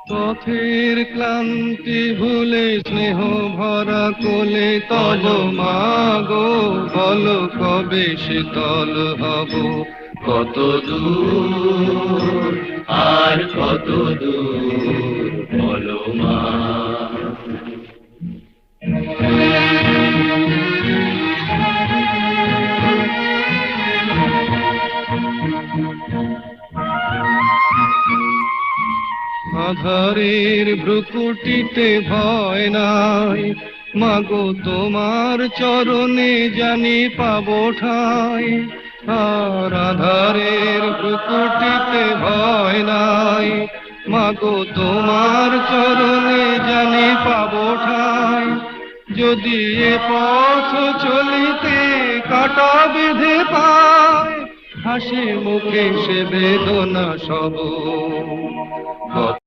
পথের ক্লান্তি ভুলে স্নেহ ভরা কোলে তব মাগো বলো কবে শীতল হব কত দূর আর কত দূর বলো মা আধারের ভ্রুকুটিতে ভয় নাই মাগো তোমার চরণে জানি পাবো ঠাই আর আধারের ভ্রুকুটিতে ভয় নাই মাগো তোমার চরণে জানি পাবো ঠাই যদি এ পথ চলিতে কাটা বেঁধে পায় হাসি মুখে সে বেদনা সব কত